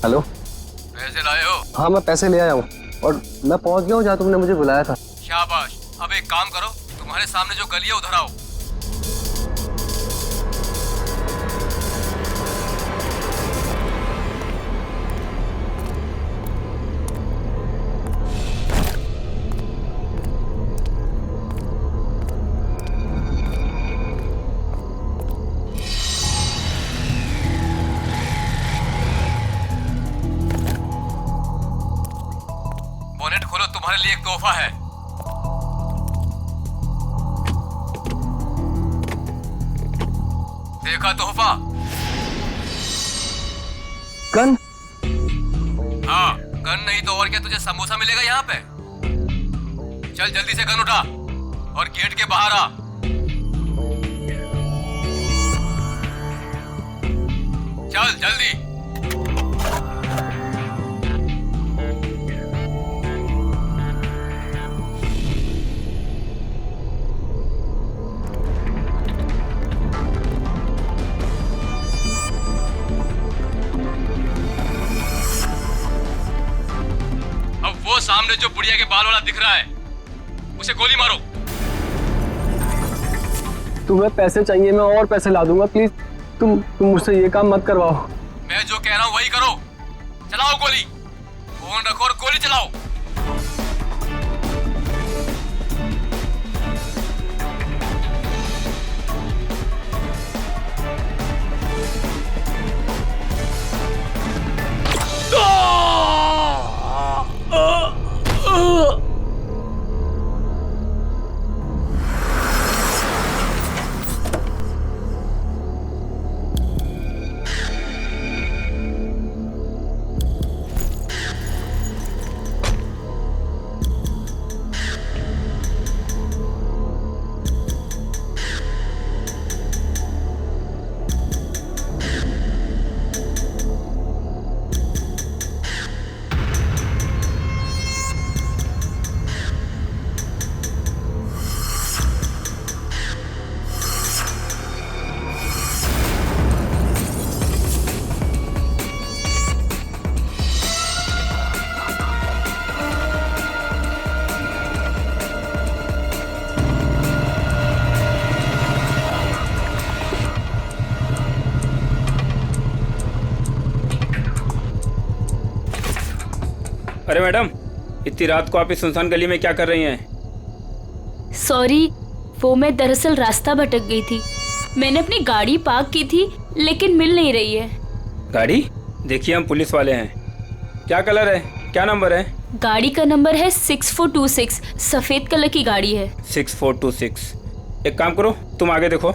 Hello, पैसे लाए हो? हाँ मैं पैसे ले आया हूँ और मैं पहुँच गया हूँ जहाँ तुमने मुझे बुलाया था। शाबाश। अब एक काम करो, तुम्हारे सामने जो गली है उधर आओ। बोनेट खोलो, तुम्हारे लिए एक तोहफा है। देखा तोहफा? गन? हाँ, गन नहीं तो और क्या, तुझे समोसा मिलेगा यहाँ पे। चल जल्दी से गन उठा और गेट के बाहर आ। चल जल्दी। अब वो सामने जो बुढ़िया के बाल वाला दिख रहा है, उसे गोली मारो। तुम्हें पैसे चाहिए, मैं और पैसे ला दूंगा। प्लीज तुम मुझसे ये काम मत करवाओ। मैं जो कह रहा हूँ वही करो। चलाओ गोली, फोन रखो और गोली चलाओ। अरे मैडम, इतनी रात को आप इस सुनसान गली में क्या कर रही हैं? सॉरी, वो मैं दरअसल रास्ता भटक गई थी। मैंने अपनी गाड़ी पार्क की थी लेकिन मिल नहीं रही है। गाड़ी? देखिए हम पुलिस वाले हैं। क्या कलर है, क्या नंबर है? गाड़ी का नंबर है 6426, सफेद कलर की गाड़ी है। 6426। एक काम करो, तुम आगे देखो,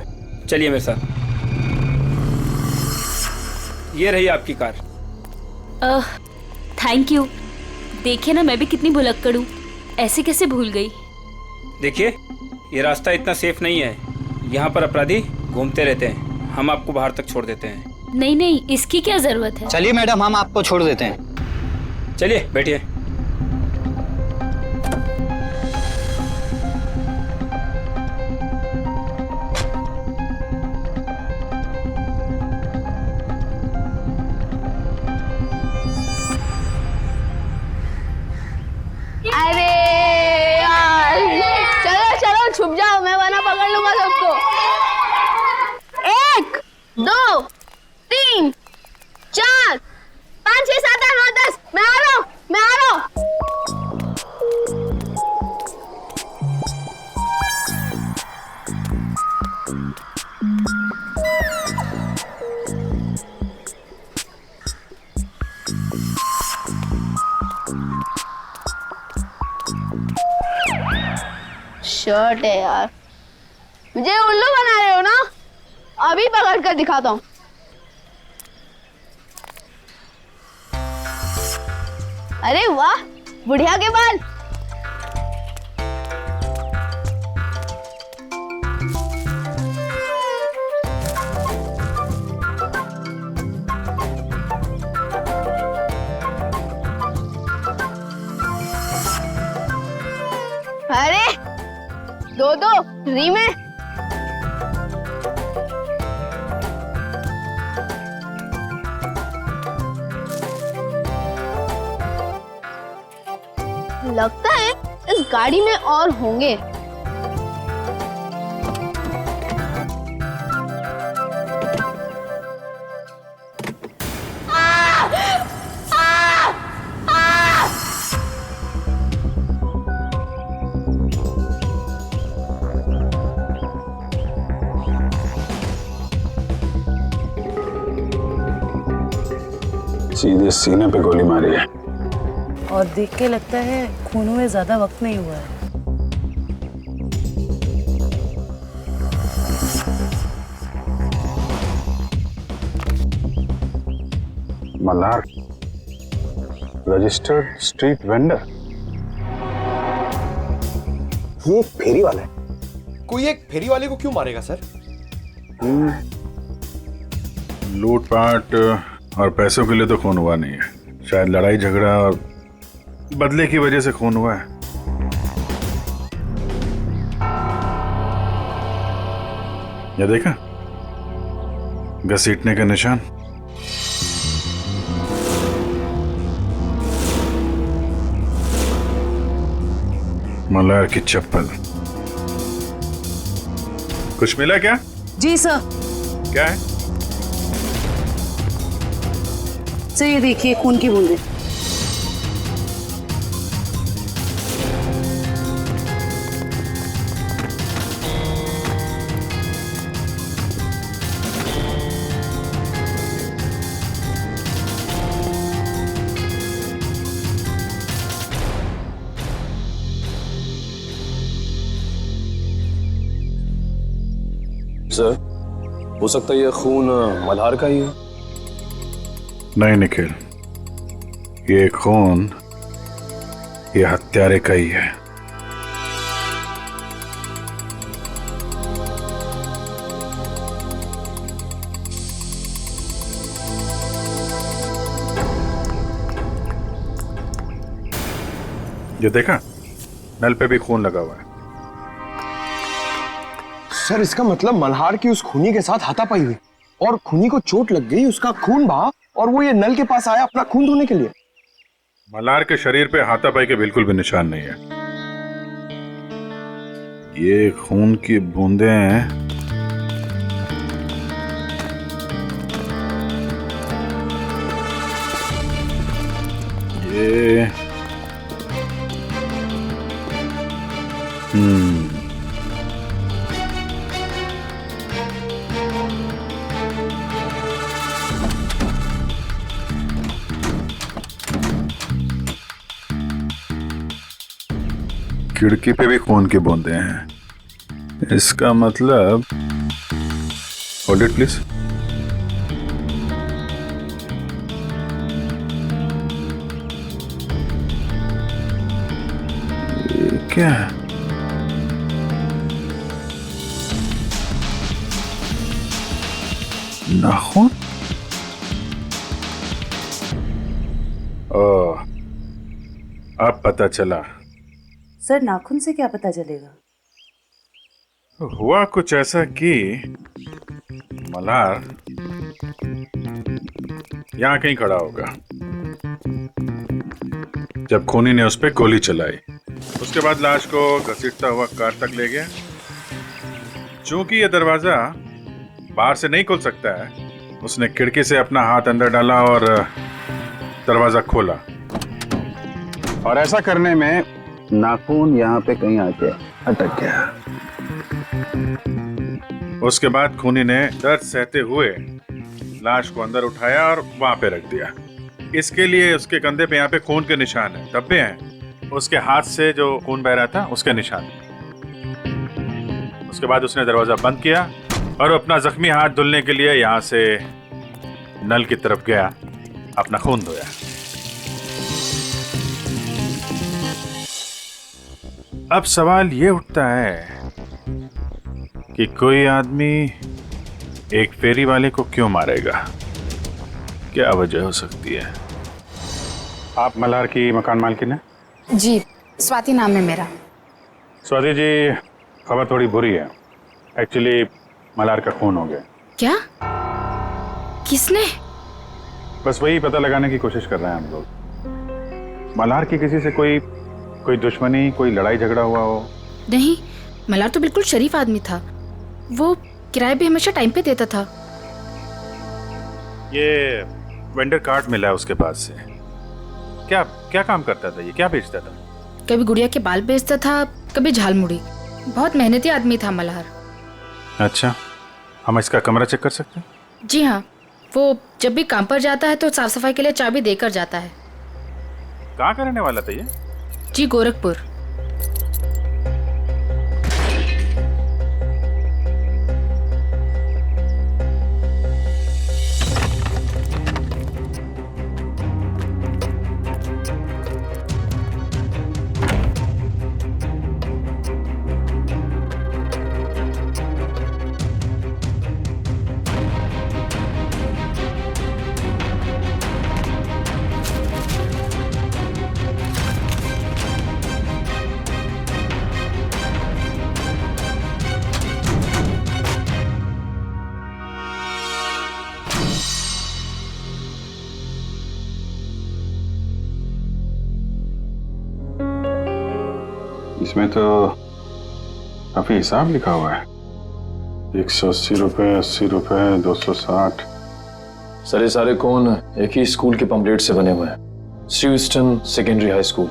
चलिए मेरे साथ। ये रही आपकी कार। Thank you. देखिए ना, मैं भी कितनी भुलक्कड़ हूँ, ऐसे कैसे भूल गई। देखिए, ये रास्ता इतना सेफ नहीं है, यहाँ पर अपराधी घूमते रहते हैं। हम आपको बाहर तक छोड़ देते हैं। नहीं नहीं, इसकी क्या जरूरत है। चलिए मैडम, हम आपको छोड़ देते हैं। चलिए बैठिए। अरे यार, चलो चलो छुप जाओ, मैं वरना पकड़ लूंगा सबको। 1 2 3 4 5 6 7 8 9 10। मैं आ रहा हूँ, मैं आ रहा हूँ। शर्ट है यार, मुझे उल्लू बना रहे हो ना? अभी पकड़ कर दिखाता हूँ। अरे वाह, बुढ़िया के बाल। अरे दो दो फ्री में। लगता है इस गाड़ी में और होंगे। सीधे सीने पे गोली मारी है। और देख के लगता है खून हुए ज्यादा वक्त नहीं हुआ है। मल्हार रजिस्टर्ड स्ट्रीट वेंडर, ये एक फेरी वाला है। कोई एक फेरी वाले को क्यों मारेगा सर? लूटपाट और पैसों के लिए तो खून हुआ नहीं है, शायद लड़ाई झगड़ा और बदले की वजह से खून हुआ है। ये देखा, घसीटने का निशान। मल्हार की चप्पल। कुछ मिला क्या? जी सर। क्या है? सर ये देखिए खून की बूंदें। सर, हो सकता है ये खून मल्हार का ही है। नहीं निखिल, ये खून ये हत्यारे का ही है। ये देखा, नल पे भी खून लगा हुआ है। सर इसका मतलब मल्हार की उस खूनी के साथ हाथापाई हुई और खूनी को चोट लग गई, उसका खून बहा और वो ये नल के पास आया अपना खून धोने के लिए। मल्हार के शरीर पे हाथापाई के बिल्कुल भी निशान नहीं है। ये खून की बूंदें हैं। ये खिड़की पे भी खून की बूंदें हैं। इसका मतलब, होल्ड इट प्लीज। ये क्या है? नाखून? ओह, अब पता चला। सर नाखून से क्या पता चलेगा? हुआ कुछ ऐसा कि मल्हार यहां कहीं खड़ा होगा जब खूनी ने उस पर गोली चलाई। उसके बाद लाश को घसीटता हुआ कार तक ले गया। चूंकि यह दरवाजा बाहर से नहीं खुल सकता है, उसने खिड़की से अपना हाथ अंदर डाला और दरवाजा खोला। और ऐसा करने में नाखून यहाँ पे कहीं आके अटक गया। उसके बाद खूनी ने दर्द सहते हुए लाश को अंदर उठाया और वहां पे रख दिया। इसके लिए उसके कंधे पे यहाँ पे खून के निशान हैं, धब्बे हैं। उसके हाथ से जो खून बह रहा था उसके निशान। उसके बाद उसने दरवाजा बंद किया और अपना जख्मी हाथ धुलने के लिए यहाँ से नल की तरफ गया, अपना खून धोया। अब सवाल ये उठता है कि कोई आदमी एक फेरी वाले को क्यों मारेगा? क्या वजह हो सकती है? आप मल्हार की मकान मालकिन हैं? जी, स्वाति नाम है मेरा। स्वाति जी, खबर थोड़ी बुरी है। एक्चुअली मल्हार का खून हो गया। क्या? किसने? बस वही पता लगाने की कोशिश कर रहे हैं हम लोग। मल्हार की किसी से कोई कोई दुश्मनी, कोई लड़ाई झगड़ा हुआ हो? नहीं, मल्हार तो बिल्कुल शरीफ आदमी था। वो किराए भी हमेशा टाइम पे देता था। ये वेंडर कार्ड मिला है उसके पास से। क्या क्या काम करता था ये? क्या बेचता था? कभी गुड़िया के बाल बेचता था, कभी झालमुड़ी। बहुत मेहनती आदमी था मल्हार। अच्छा, हम इसका कमरा चेक कर सकते हैं? जी हाँ, वो जब भी काम पर जाता है तो साफ सफाई के लिए चाबी देकर जाता है। कहाँ का रहने वाला था ये? जी, गोरखपुर। इसमें तो काफी हिसाब लिखा हुआ है। 180 रुपए, 80 रुपए, 260। सर ये सारे कौन एक ही स्कूल के पम्पलेट से बने हुए हैं, स्ट्यूस्टन सेकेंडरी हाई स्कूल।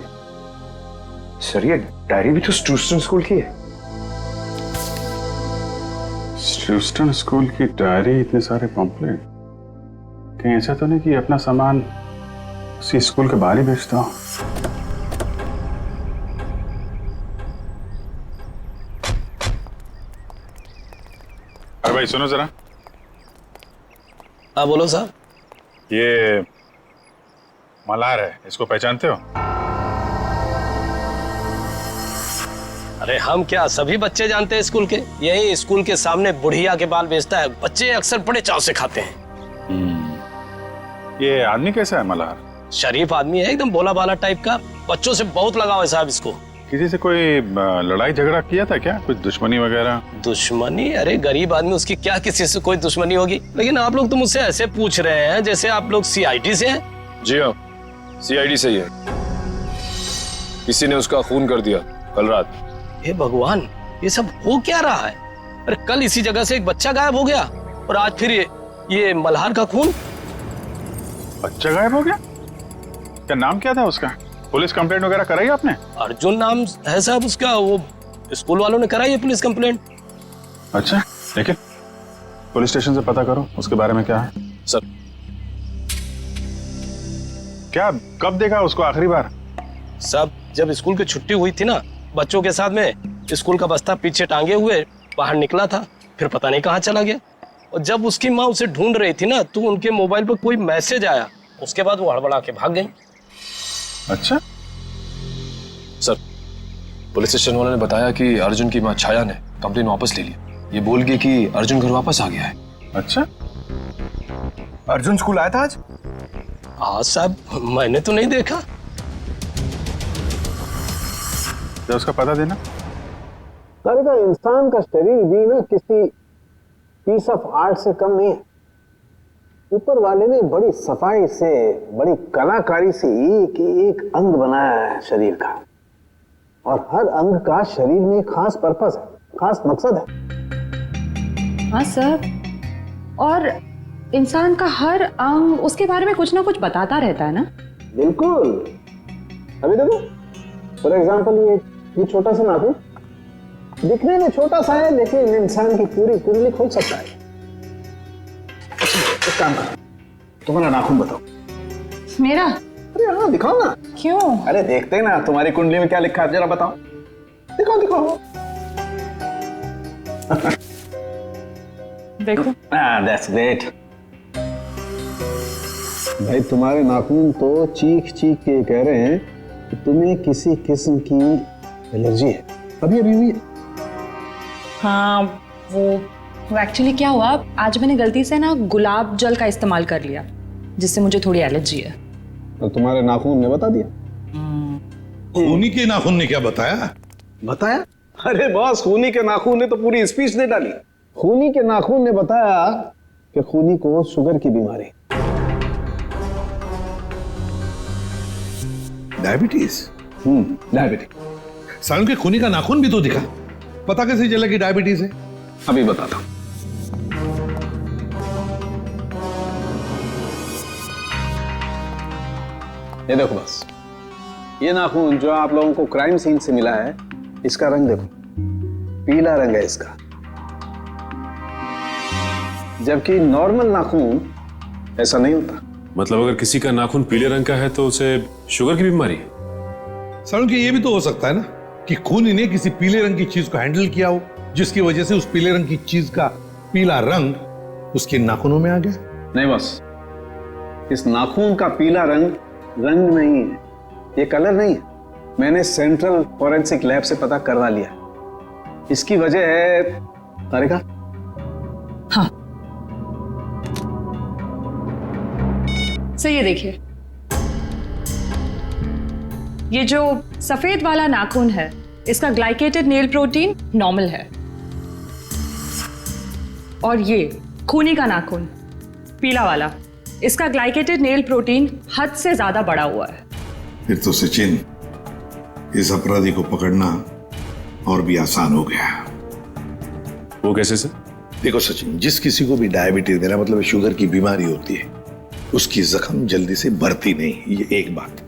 सर ये डायरी भी तो स्ट्यूस्टन स्कूल की है। स्ट्यूस्टन स्कूल की डायरी, इतने सारे पम्पलेट। कहीं ऐसा तो नहीं कि अपना सामान उसी स्कूल के बाहर ही बेचता हूँ? अरे भाई सुनो जरा। हाँ बोलो साहब। ये मल्हार है, इसको पहचानते हो? अरे हम क्या, सभी बच्चे जानते हैं स्कूल के। यही स्कूल के सामने बुढ़िया के बाल बेचता है, बच्चे अक्सर बड़े चाव से खाते हैं। ये आदमी कैसा है मल्हार? शरीफ आदमी है, एकदम भोला भाला टाइप का। बच्चों से बहुत लगाव है साहब इसको। किसी से कोई लड़ाई झगड़ा किया था क्या? कुछ दुश्मनी वगैरह? दुश्मनी? अरे गरीब आदमी, उसकी क्या किसी से कोई दुश्मनी होगी। लेकिन आप लोग तो मुझसे ऐसे पूछ रहे हैं जैसे आप लोग सीआईडी से हैं। जी हाँ, सीआईडी से ही है। किसी ने उसका खून कर दिया कल रात। हे भगवान, ये सब हो क्या रहा है? अरे कल इसी जगह से एक बच्चा गायब हो गया और आज फिर ये मल्हार का खून। बच्चा गायब हो गया? क्या नाम क्या था उसका? पुलिस कंप्लेंट वगैरह कराई आपने? अर्जुन नाम है साहब उसका। वो स्कूल वालों ने कराई है पुलिस कंप्लेंट। अच्छा, लेकिन पुलिस स्टेशन से पता करो उसके बारे में क्या है। सर क्या कब देखा उसको आखिरी बार? सब जब स्कूल की छुट्टी हुई थी ना, बच्चों के साथ में स्कूल का बस्ता पीछे टांगे हुए बाहर निकला था, फिर पता नहीं कहाँ चला गया। और जब उसकी माँ उसे ढूंढ रही थी ना, तो उनके मोबाइल पर कोई मैसेज आया। उसके बाद वो हड़बड़ा के भाग गई। अच्छा सर, पुलिस स्टेशन वालों ने बताया कि अर्जुन की माँ छाया ने कंप्लेन वापस ले ली। ये बोल गई कि अर्जुन घर वापस आ गया है। अच्छा, अर्जुन स्कूल आया था आज? हाँ साहब, मैंने तो नहीं देखा। तो उसका पता देना। सर का इंसान का शरीर भी ना किसी पीस ऑफ आर्ट से कम नहीं है। ऊपर वाले ने बड़ी सफाई से, बड़ी कलाकारी से एक एक अंग बनाया है शरीर का, और हर अंग का शरीर में खास पर्पस है, खास मकसद है। हाँ सर, और इंसान का हर अंग उसके बारे में कुछ ना कुछ बताता रहता है ना। बिल्कुल। अभी देखो, फॉर एग्जाम्पल ये छोटा सा नाखून दिखने में छोटा सा है, लेकिन इंसान की पूरी कुंडली खोल सकता है। एक काम करो, तुम्हारा नाखून बताओ। मेरा? अरे हाँ, दिखाओ ना। क्यों? अरे देखते हैं ना तुम्हारी कुंडली में क्या लिखा है, जरा बताओ। दिखाओ दिखाओ। देखो। That's great. भाई तुम्हारे नाखून तो चीख चीख के कह रहे हैं कि तुम्हें किसी किस्म की एलर्जी है। अभी अभी हुई है। हाँ, वो एक्चुअली क्या हुआ, आज मैंने गलती से ना गुलाब जल का इस्तेमाल कर लिया, जिससे मुझे थोड़ी एलर्जी है। तो तुम्हारे नाखून ने बता दिया? खूनी के नाखून ने क्या बताया? बताया? अरे बॉस, खूनी के नाखून ने तो पूरी स्पीच दे डाली। खूनी के नाखून ने बताया कि खूनी को शुगर की बीमारी। डायबिटीज? डायबिटिक। सारुण के खूनी का नाखून भी तो दिखा, पता कैसे चला कि डायबिटीज है? अभी बताता हूं। ये देखो बस, ये नाखून जो आप लोगों को क्राइम सीन से मिला है, इसका रंग देखो, पीला रंग है इसका। जबकि नॉर्मल नाखून ऐसा नहीं होता। मतलब अगर किसी का नाखून पीले रंग का है तो उसे शुगर की बीमारी है? सारुण के ये भी तो हो सकता है ना कि खूनी ने किसी पीले रंग की चीज को हैंडल किया हो, जिसकी वजह से उस पीले रंग की चीज का पीला रंग उसके नाखूनों में आ गया। नहीं बस, इस नाखून का पीला रंग रंग नहीं है, ये कलर नहीं है। मैंने सेंट्रल फॉरेंसिक लैब से पता करवा लिया। इसकी वजह है तारिका। हाँ, सर ये देखिए, ये जो सफेद वाला नाखून है, इसका ग्लाइकेटेड नेल प्रोटीन नॉर्मल है, और ये खूनी का नाखून पीला वाला, इसका ग्लाइकेटेड नेल प्रोटीन हद से ज्यादा बढ़ा हुआ है। फिर तो सचिन, इस अपराधी को पकड़ना और भी आसान हो गया। वो कैसे सर? देखो सचिन, जिस किसी को भी डायबिटीज, मेरा मतलब शुगर की बीमारी होती है, उसकी जख्म जल्दी से बढ़ती नहीं, ये एक बात।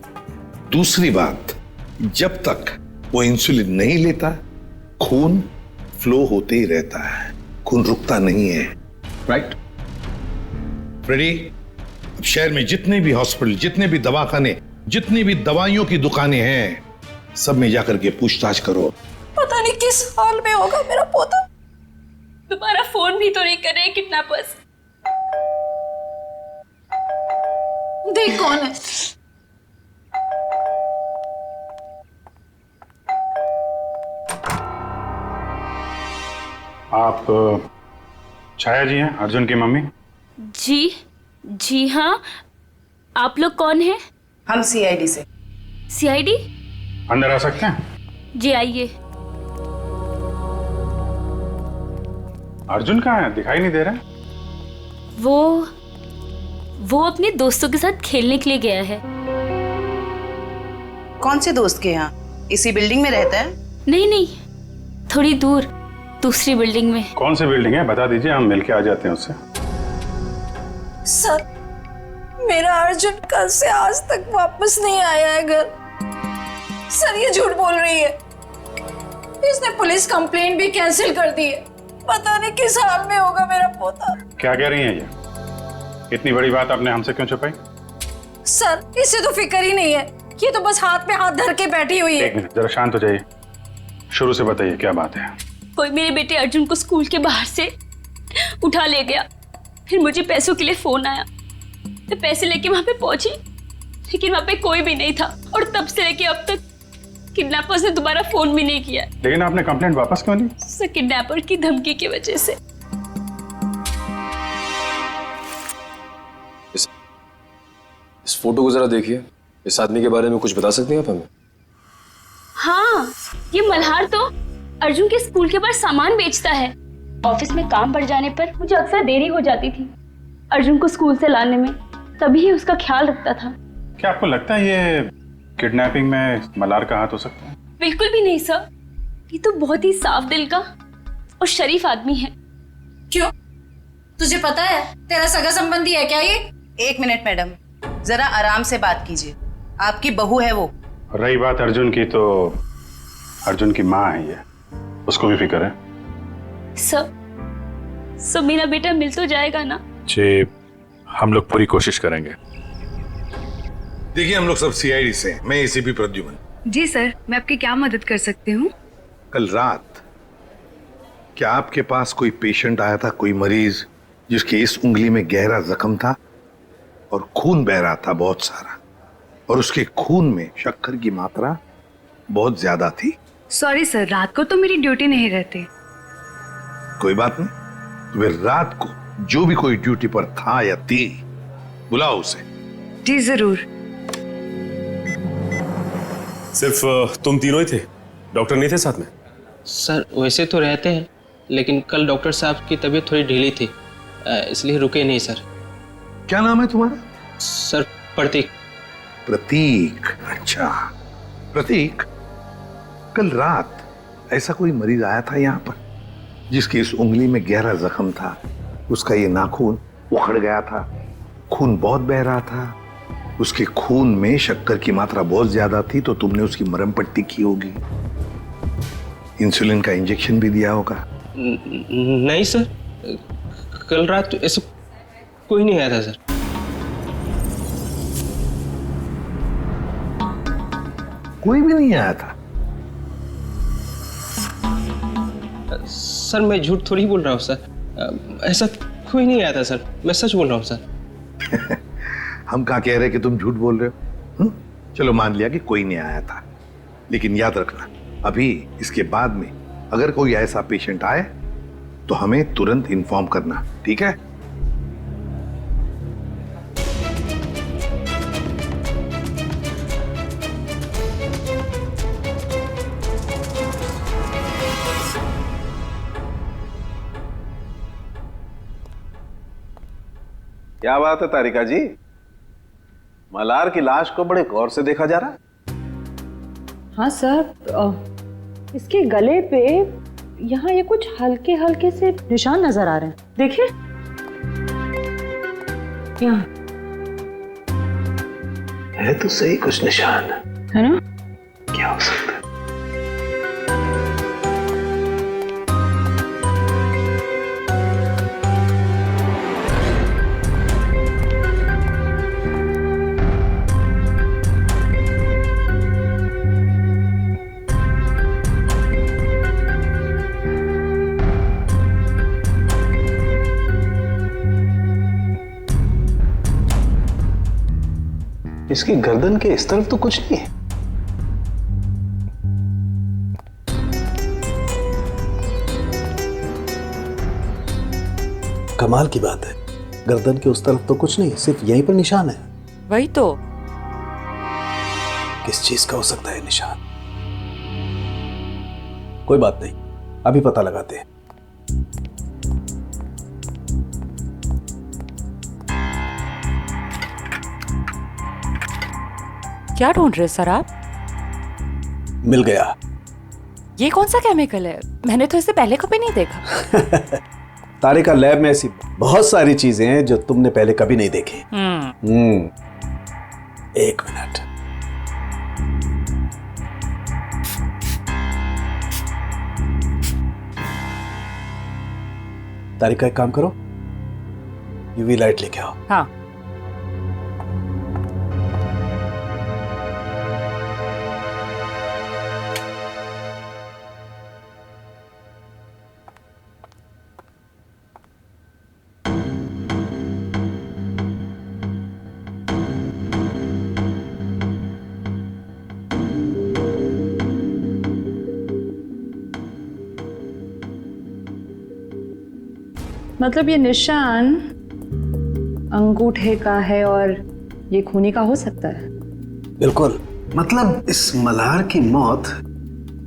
दूसरी बात, जब तक वो इंसुलिन नहीं लेता, खून फ्लो होते ही रहता है, खून रुकता नहीं है। राइट फ्रेडी, अब शहर में जितने भी हॉस्पिटल, जितने भी दवाखाने, जितनी भी दवाइयों की दुकानें हैं, सब में जाकर के पूछताछ करो। पता नहीं किस हाल में होगा मेरा पोता। तुम्हारा फोन भी तो नहीं कर रहे किडनैपर्स। देख कौन है। आप छाया जी हैं, अर्जुन की मम्मी? जी हाँ। आप लोग कौन हैं? हम सीआईडी से। सीआईडी? अंदर आ सकते हैं? जी आइए। अर्जुन कहाँ है? दिखाई नहीं दे रहा। वो अपने दोस्तों के साथ खेलने के लिए गया है। कौन से दोस्त के यहाँ? इसी बिल्डिंग में रहता है? नहीं, थोड़ी दूर, दूसरी बिल्डिंग में। कौन सी बिल्डिंग है बता दीजिए, हम मिलके आ जाते हैं उससे। सर, मेरा अर्जुन कल से आज तक वापस नहीं आया है घर। सर ये झूठ बोल रही है। इसने पुलिस कंप्लेंट भी कैंसिल कर दी है। पता नहीं किस हाल में होगा मेरा पोता। क्या कह रही हैं ये? इतनी बड़ी बात आपने हमसे क्यों छुपाई? सर इसे तो फिक्र ही नहीं है, ये तो बस हाथ में हाथ धर के बैठी हुई है। एक मिनट, जरा शांत हो जाइए। शुरू से बताइए क्या बात है। कोई मेरे बेटे अर्जुन को स्कूल के बाहर से उठा ले गया। फिर मुझे पैसों के लिए फोन आया। मैं पैसे लेके वहां पे पहुंची, लेकिन वहां पे कोई भी नहीं था, और तब से लेके अब तक किडनैपर्स ने दोबारा फोन भी नहीं किया। लेकिन आपने कंप्लेंट वापस क्यों ली? सर, किडनैपर की धमकी की वजह से। इस फोटो को जरा देखिए। इस आदमी के बारे में कुछ बता सकते हैं आप हमें? हाँ, ये मल्हार तो अर्जुन के स्कूल के बाहर सामान बेचता है। ऑफिस में काम बढ़ जाने पर मुझे अक्सर देरी हो जाती थी अर्जुन को स्कूल से लाने में, तभी ही उसका ख्याल रखता था। क्या आपको लगता है ये किडनैपिंग में मल्हार का हाथ हो सकता है? बिल्कुल भी नहीं सर, ये तो बहुत ही साफ दिल का और शरीफ आदमी है। क्यों? तुझे पता है तेरा सगा संबंधी है क्या ये? एक मिनट मैडम, जरा आराम से बात कीजिए। आपकी बहू है वो। रही बात अर्जुन की, तो अर्जुन की माँ है ये, उसको भी फिक्र है। सर मेरा बेटा मिल तो जाएगा ना? जी, हम लोग पूरी कोशिश करेंगे। देखिए, हम लोग सब सीआईडी से, मैं एसीपी प्रद्युमन। जी सर, मैं आपकी क्या मदद कर सकती हूँ? कल रात क्या आपके पास कोई पेशेंट आया था, कोई मरीज जिसके इस उंगली में गहरा जख्म था और खून बह रहा था बहुत सारा, और उसके खून में शक्कर की मात्रा बहुत ज्यादा थी? सॉरी सर, रात को तो मेरी ड्यूटी नहीं रहती। कोई बात नहीं, तो फिर रात को जो भी कोई ड्यूटी पर था या थी, बुलाओ उसे। जी जरूर। सिर्फ तुम तीनों ही थे? डॉक्टर नहीं थे साथ में? सर वैसे तो रहते हैं, लेकिन कल डॉक्टर साहब की तबीयत थोड़ी ढीली थी, इसलिए रुके नहीं सर। क्या नाम है तुम्हारा? सर प्रतीक। प्रतीक, अच्छा। प्रतीक, कल रात ऐसा कोई मरीज आया था यहाँ पर जिसकी इस उंगली में गहरा जख्म था। उसका ये नाखून उखड़ गया था, खून बहुत बह रहा था। उसके खून में शक्कर की मात्रा बहुत ज्यादा थी, तो तुमने उसकी मरहम पट्टी की होगी, इंसुलिन का इंजेक्शन भी दिया होगा। नहीं सर, कल रात ऐसा कोई नहीं आया था सर। कोई भी नहीं आया था? सर मैं झूठ थोड़ी बोल रहा हूँ सर, ऐसा कोई नहीं आया था सर, मैं सच बोल रहा हूँ सर। हम कहाँ कह रहे कि तुम झूठ बोल रहे हो? चलो मान लिया कि कोई नहीं आया था, लेकिन याद रखना अभी इसके बाद में अगर कोई ऐसा पेशेंट आए तो हमें तुरंत इन्फॉर्म करना, ठीक है? क्या बात है तारिका जी, मल्हार की लाश को बड़े गौर से देखा जा रहा है। हाँ सर, इसके गले पे यहाँ ये कुछ हल्के हल्के से निशान नजर आ रहे हैं, देखिए यहाँ है तो सही कुछ निशान, है ना? क्या हो सकता है? इसकी गर्दन के इस तरफ तो कुछ नहीं है। कमाल की बात है, गर्दन के उस तरफ तो कुछ नहीं, सिर्फ यहीं पर निशान है। वही तो। किस चीज का हो सकता है निशान? कोई बात नहीं, अभी पता लगाते हैं। क्या ढूंढ रहे सर आप? मिल गया। ये कौन सा केमिकल है? मैंने तो इसे पहले कभी नहीं देखा। तारिका, लैब में ऐसी बहुत सारी चीजें हैं जो तुमने पहले कभी नहीं देखी। एक मिनट। तारिका, एक काम करो, यूवी लाइट लेके आओ। हाँ। मतलब ये निशान अंगूठे का है और ये खूनी का हो सकता है? बिल्कुल। मतलब इस मल्हार की मौत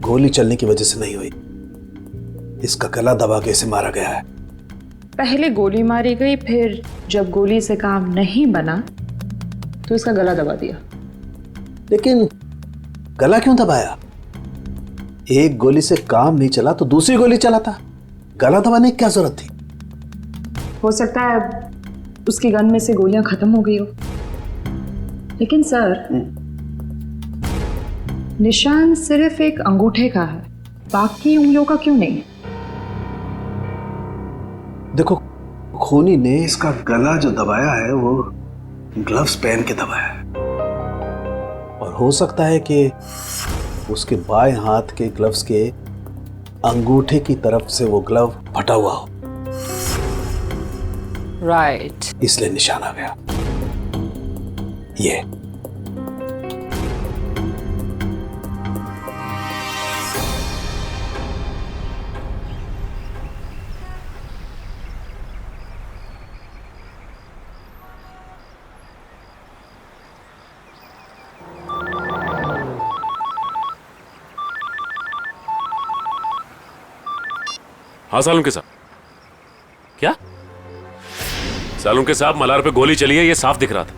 गोली चलने की वजह से नहीं हुई, इसका गला दबा के इसे मारा गया है। पहले गोली मारी गई, फिर जब गोली से काम नहीं बना तो इसका गला दबा दिया। लेकिन गला क्यों दबाया? एक गोली से काम नहीं चला तो दूसरी गोली चलाता, गला दबाने की क्या जरूरत थी? हो सकता है उसकी गन में से गोलियां खत्म हो गई हो। लेकिन सर, निशान सिर्फ एक अंगूठे का है, बाकी उंगलियों का क्यों नहीं? देखो, खूनी ने इसका गला जो दबाया है वो ग्लव्स पहन के दबाया है, और हो सकता है कि उसके बाएं हाथ के ग्लव्स के अंगूठे की तरफ से वो ग्लव फटा हुआ हो। राइट। इसलिए निशान आ गया। ये हाँ सालुंके साहब। क्या? सालुंके साहब, मल्हार पे गोली चली है, ये साफ दिख रहा था,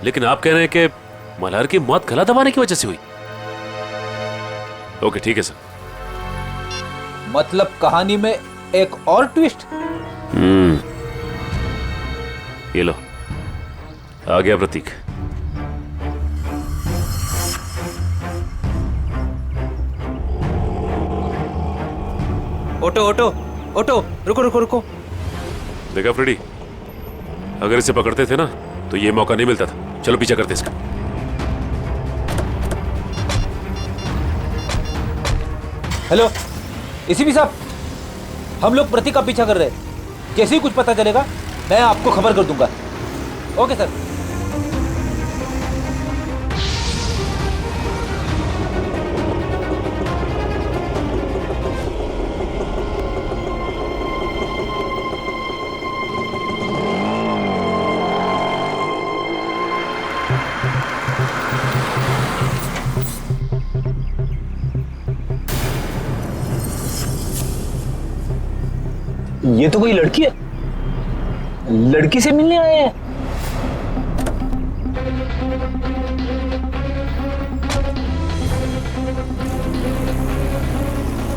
लेकिन आप कह रहे हैं कि मल्हार की मौत गला दबाने की वजह से हुई। ओके ठीक है सर। मतलब कहानी में एक और ट्विस्ट? ये लो, आ गया प्रतीक। ऑटो ऑटो ऑटो, रुको रुको रुको। देखा फ्रेडी, अगर इसे पकड़ते थे ना तो ये मौका नहीं मिलता था। चलो पीछा करते इसका। हेलो एसीपी साहब, हम लोग प्रतीक का पीछा कर रहे हैं। जैसे ही कुछ पता चलेगा मैं आपको खबर कर दूंगा। Okay sir. ये तो कोई लड़की है, लड़की से मिलने आए हैं।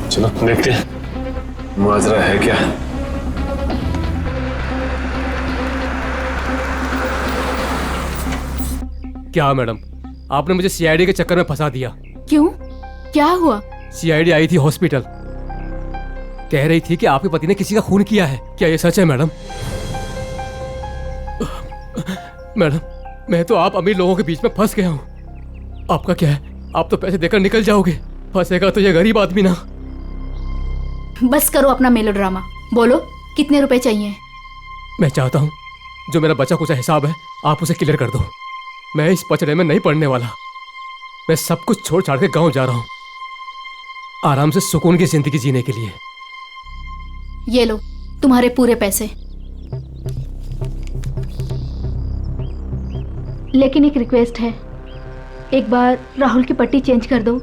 चलो देखते हैं माजरा है क्या। क्या मैडम, आपने मुझे सीआईडी के चक्कर में फंसा दिया। क्यों, क्या हुआ? सीआईडी आई थी हॉस्पिटल, कह रही थी कि आपके पति ने किसी का खून किया है। क्या ये सच है मैडम? मैडम, मैं तो आप अमीर लोगों के बीच में फंस गया हूँ। आपका क्या है, आप तो पैसे देकर निकल जाओगे, फंसेगा तो ये गरीब आदमी ना। बस करो अपना मेलोड्रामा, बोलो कितने रुपए चाहिए? मैं चाहता हूँ जो मेरा बचा कुचा हिसाब है आप उसे क्लियर कर दो। मैं इस पचड़े में नहीं पड़ने वाला। मैं सब कुछ छोड़ छाड़ के गाँव जा रहा हूँ, आराम से सुकून की जिंदगी जीने के लिए। ये लो तुम्हारे पूरे पैसे। लेकिन एक रिक्वेस्ट है, एक बार राहुल की पट्टी चेंज कर दो।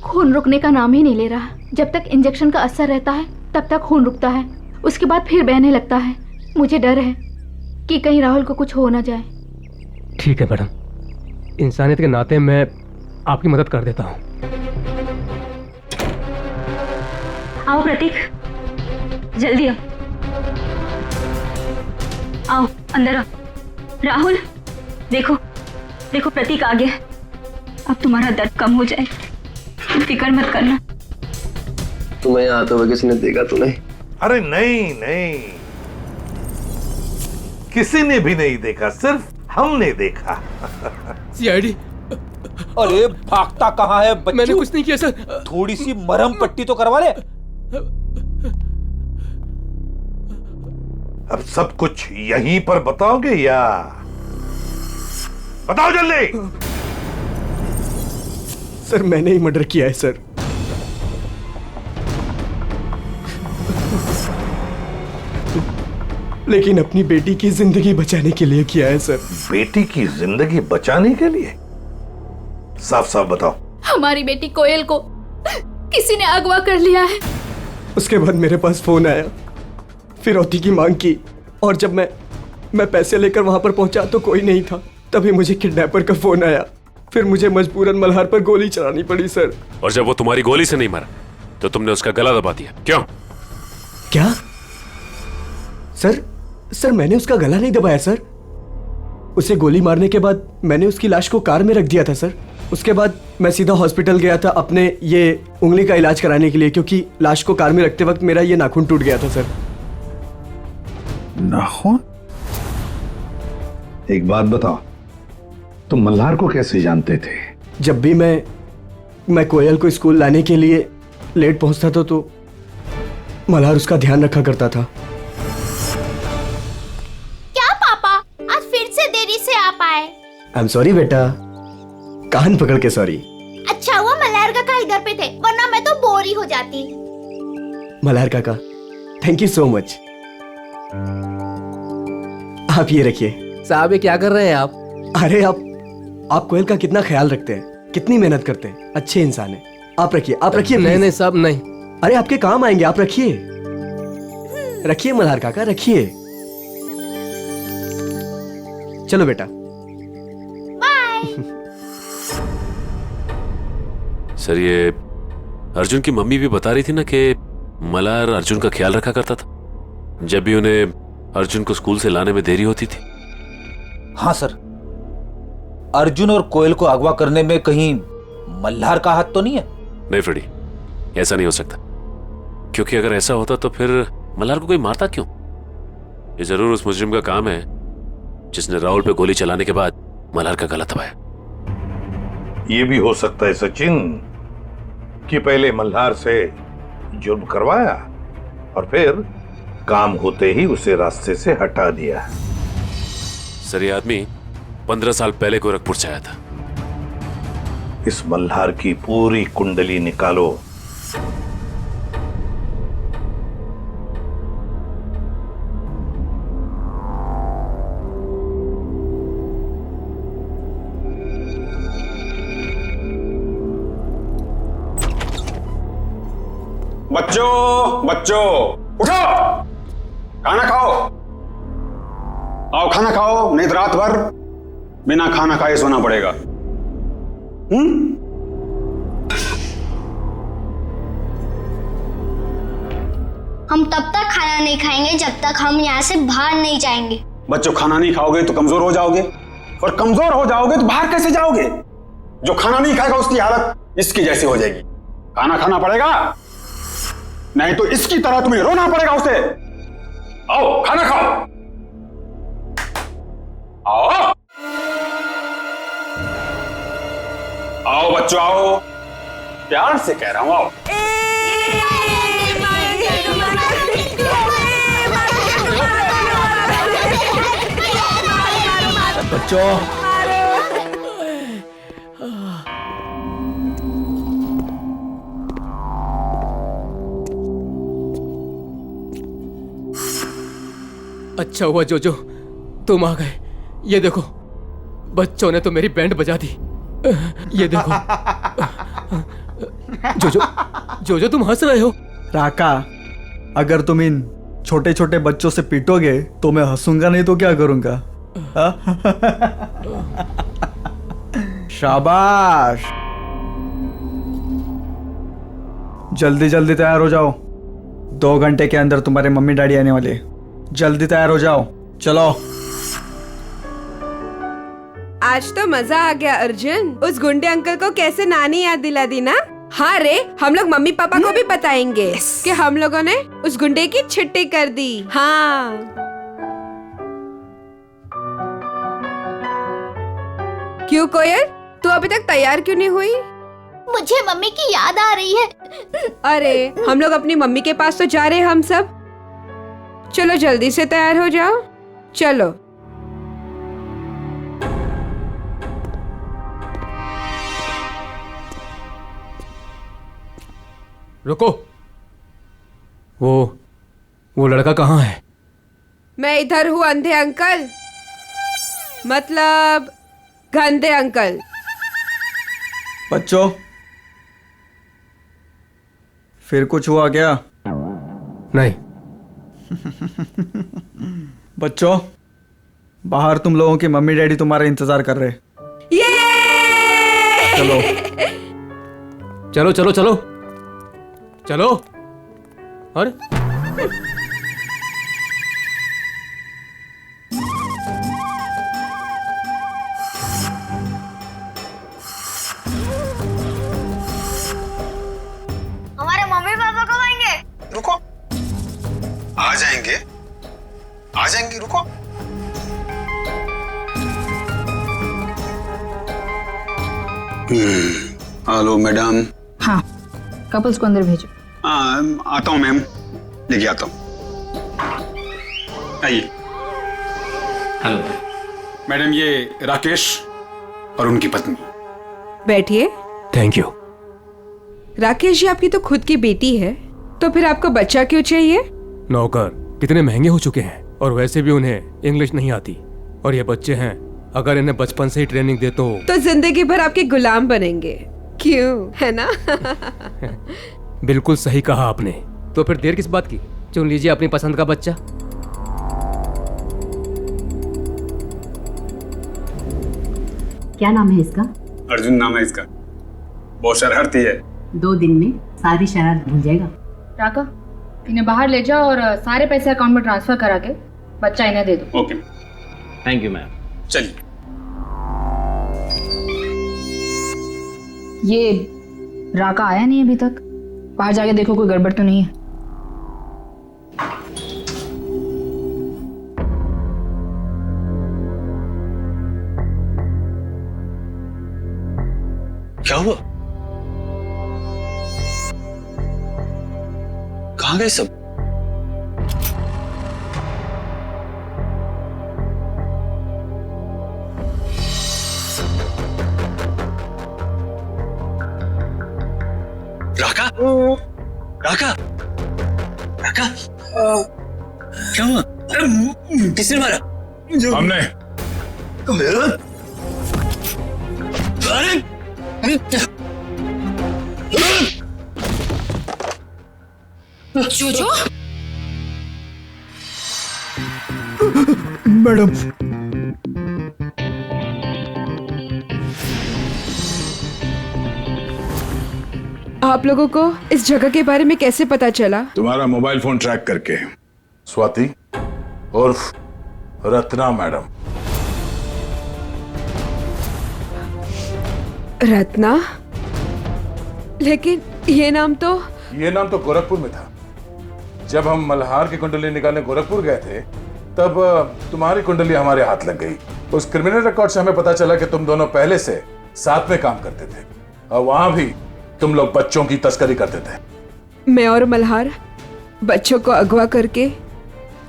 खून रुकने का नाम ही नहीं ले रहा। जब तक इंजेक्शन का असर रहता है तब तक खून रुकता है, उसके बाद फिर बहने लगता है। मुझे डर है कि कहीं राहुल को कुछ हो ना जाए। ठीक है मैडम, इंसानियत के नाते मैं आपकी मदद कर देता हूँ। आओ प्रतीक, जल्दी आओ, आओ अंदर आओ। राहुल देखो देखो, प्रतीक आ गया। अब तुम्हारा दर्द कम हो जाए, फिक्र मत करना। तुम्हें यहाँ आते हुए किसी ने देखा तो नहीं? अरे नहीं नहीं, किसी ने भी नहीं देखा, सिर्फ हमने देखा। सीआईडी। अरे भागता कहाँ है बच्चू? मैंने कुछ नहीं किया सर। थोड़ी सी मरहम पट्टी तो करवा ले। अब सब कुछ यहीं पर बताओगे या बताओ जल्दी। सर मैंने ही मर्डर किया है सर। लेकिन अपनी बेटी की जिंदगी बचाने के लिए किया है सर। बेटी की जिंदगी बचाने के लिए? साफ साफ बताओ। हमारी बेटी कोयल को किसी ने अगवा कर लिया है। उसके बाद मेरे पास फोन आया, फिरौती की मांग की, और जब मैं पैसे लेकर वहां पर पहुंचा तो कोई नहीं था। तभी मुझे किडनैपर का फोन आया, फिर मुझे मजबूरन मल्हार पर गोली चलानी पड़ी सर। और जब वो तुम्हारी गोली से नहीं मरा तो तुमने उसका गला दबा दिया, क्यों? क्या सर मैंने उसका गला नहीं दबाया सर। उसे गोली मारने के बाद मैंने उसकी लाश को कार में रख दिया था सर। उसके बाद मैं सीधा हॉस्पिटल गया था अपने ये उंगली का इलाज कराने के लिए, क्योंकि लाश को कार में रखते वक्त मेरा ये नाखून टूट गया था सर। नाखून? एक बात बताओ, तुम मल्हार को कैसे जानते थे? जब भी मैं कोयल को स्कूल लाने के लिए लेट पहुंचता था तो मल्हार उसका ध्यान रखा करता था। क्या पापा, आज फिर से देरी से आ पाए? आई एम सॉरी बेटा, कान पकड़ के सॉरी। अच्छा हुआ मल्हार काका इधर पे थे, वरना मैं तो बोर ही हो जाती। मल्हार काका, थैंक यू सो मच। आप ये रखिए। साहब ये क्या कर रहे हैं आप? अरे आप कोयल का कितना ख्याल रखते हैं, कितनी मेहनत करते हैं, अच्छे इंसान हैं। आप रखिए, आप रखिए। नहीं साहब नहीं। अरे आपके काम आएंगे, आप रखिए। रखिए मल्हार काका, रखिए। चलो बेटा। सर ये अर्जुन की मम्मी भी बता रही थी ना कि मल्हार अर्जुन का ख्याल रखा करता था जब भी उन्हें अर्जुन को स्कूल से लाने में देरी होती थी। हाँ सर, अर्जुन और कोयल को अगवा करने में कहीं मल्हार का हाथ तो नहीं है? नहीं फ्रेडी, ऐसा नहीं हो सकता, क्योंकि अगर ऐसा होता तो फिर मल्हार को कोई मारता क्यों? ये जरूर उस मुजरिम का काम है जिसने राहुल पे गोली चलाने के बाद मल्हार का गला दबाया। ये भी हो सकता है सचिन कि पहले मल्हार से जुर्म करवाया और फिर काम होते ही उसे रास्ते से हटा दिया। सर, ये आदमी 15 साल पहले गोरखपुर से आया था। इस मल्हार की पूरी कुंडली निकालो। बच्चों बच्चों उठो, खाना खाओ। आओ खाना खाओ, नहीं तो रात भर बिना खाना खाए सोना पड़ेगा। हम तब तक खाना नहीं खाएंगे जब तक हम यहाँ से बाहर नहीं जाएंगे। बच्चों, खाना नहीं खाओगे तो कमजोर हो जाओगे, और कमजोर हो जाओगे तो बाहर कैसे जाओगे? जो खाना नहीं खाएगा उसकी हालत इसकी जैसी हो जाएगी। खाना खाना पड़ेगा, नहीं तो इसकी तरह तुम्हें रोना पड़ेगा उसे। आओ खाना खाओ, आओ आओ बच्चों आओ, प्यार से कह रहा हूं आओ। बच्चों अच्छा हुआ जोजो तुम आ गए। ये देखो, बच्चों ने तो मेरी बैंड बजा दी। ये देखो। जोजो जोजो तुम हंस रहे हो। राका, अगर तुम इन छोटे छोटे बच्चों से पीटोगे तो मैं हंसूंगा, नहीं तो क्या करूंगा? शाबाश, जल्दी जल्दी तैयार हो जाओ, 2 घंटे के अंदर तुम्हारे मम्मी डैडी आने वाले। जल्दी तैयार हो जाओ, चलो। आज तो मजा आ गया अर्जुन। उस गुंडे अंकल को कैसे नानी याद दिला दी ना। हाँ रे, हम लोग मम्मी पापा को भी बताएंगे कि हम लोगों ने उस गुंडे की छुट्टी कर दी। हाँ क्यों कोयल, तू अभी तक तैयार क्यों नहीं हुई? मुझे मम्मी की याद आ रही है। अरे हम लोग अपनी मम्मी के पास तो जा रहे हैं हम सब। चलो जल्दी से तैयार हो जाओ, चलो। रुको, वो लड़का कहाँ है? मैं इधर हूँ अंधे अंकल, मतलब गंदे अंकल। बच्चों, फिर कुछ हुआ क्या? नहीं। बच्चों, बाहर तुम लोगों की मम्मी डैडी तुम्हारा इंतजार कर रहे। चलो चलो चलो चलो चलो। अरे हमारे मम्मी पापा कब आएंगे? रुको, आ जाएंगे आ जाएंगे, रुको। Hello madam. हाँ, कपल्स को अंदर भेजो। आता हूँ मैम, लेके आता हूँ। आइए। हेलो मैडम, ये राकेश और उनकी पत्नी। बैठिए। Thank you. राकेश जी, आपकी तो खुद की बेटी है, तो फिर आपको बच्चा क्यों चाहिए? नौकर कितने महंगे हो चुके हैं, और वैसे भी उन्हें इंग्लिश नहीं आती, और ये बच्चे हैं, अगर इन्हें बचपन से ही ट्रेनिंग दे तो जिंदगी भर आपके गुलाम बनेंगे, क्यों, है ना? बिल्कुल सही कहा आपने। तो फिर देर किस बात की, चुन लीजिए अपनी पसंद का बच्चा। क्या नाम है इसका? अर्जुन नाम है इसका। बहुत शरारती है। 2 दिन में सारी शरारत भूल जाएगा। राका, इन्हें बाहर ले जाओ और सारे पैसे अकाउंट में ट्रांसफर करा के बच्चा इन्हें दे दो। Okay, thank you ma'am. चलिए। ये राका आया नहीं अभी तक, बाहर जाके देखो कोई गड़बड़ तो नहीं है। क्या हुआ? कहाँ गए सब? राका? राका? राका? क्या हुआ? किसने मारा? हमने। अरे! जोजो? मैडम, आप लोगों को इस जगह के बारे में कैसे पता चला? तुम्हारा मोबाइल फोन ट्रैक करके। स्वाति उर्फ रत्ना मैडम। रत्ना? लेकिन ये नाम तो गोरखपुर में था। जब हम मल्हार की कुंडली निकालने गोरखपुर गए थे तब तुम्हारी कुंडली हमारे हाथ लग गई। उस क्रिमिनल रिकॉर्ड से हमें पता चला कि तुम दोनों पहले से साथ में काम करते थे और वहां भी तुम लोग बच्चों की तस्करी करते थे। मैं और मल्हार बच्चों को अगवा करके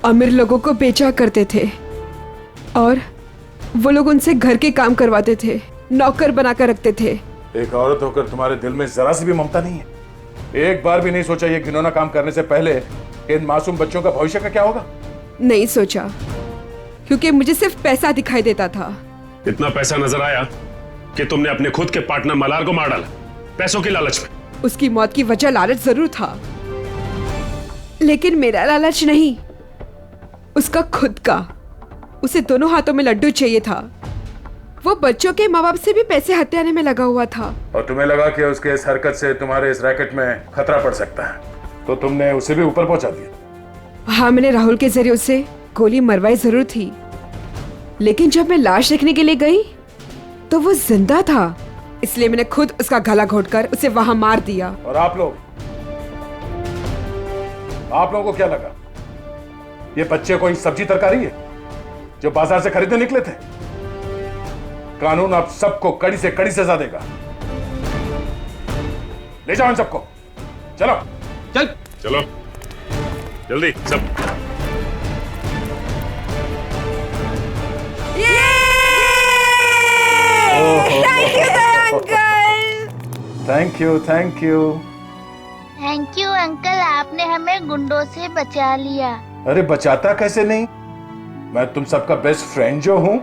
अमीर लोगों को बेचा करते थे और वो लोग उनसे घर के काम करवाते थे, नौकर बनाकर रखते थे। एक औरत होकर तुम्हारे दिल में जरा सी भी ममता नहीं है? एक बार भी नहीं सोचा ये घिनौना काम करने से पहले कि इन मासूम बच्चों का भविष्य का क्या होगा? नहीं सोचा, क्योंकि मुझे सिर्फ पैसा दिखाई देता था। इतना पैसा नजर आया कि तुमने अपने खुद के पार्टनर मल्हार को मार डाला, पैसों की लालच में। उसकी मौत की वजह लालच जरूर था, लेकिन मेरा लालच नहीं, उसका खुद का। उसे दोनों हाथों में लड्डू चाहिए था। वो बच्चों के माँ बाप से भी पैसे हथियाने में लगा हुआ था। और तुम्हें लगा कि उसके इस हरकत से तुम्हारे इस रैकेट में खतरा पड़ सकता है, तो तुमने उसे भी ऊपर पहुंचा दिया। हाँ, मैंने राहुल के जरिए उसे गोली मरवाई जरूर थी, लेकिन जब मैं लाश देखने के लिए गई तो वो जिंदा था, इसलिए मैंने खुद उसका गला घोटकर उसे वहां मार दिया। और आप लोगों को क्या लगा ये बच्चे कोई सब्जी तरकारी है जो बाजार से खरीदने निकले थे? कानून आप सबको कड़ी से कड़ी सजा देगा। ले जाओ इन सबको। चलो चलो जल्दी सब। Thank you uncle. Thank you thank you uncle, आपने हमें गुंडों से बचा लिया। अरे बचाता कैसे नहीं, मैं तुम सबका बेस्ट फ्रेंड जो हूँ।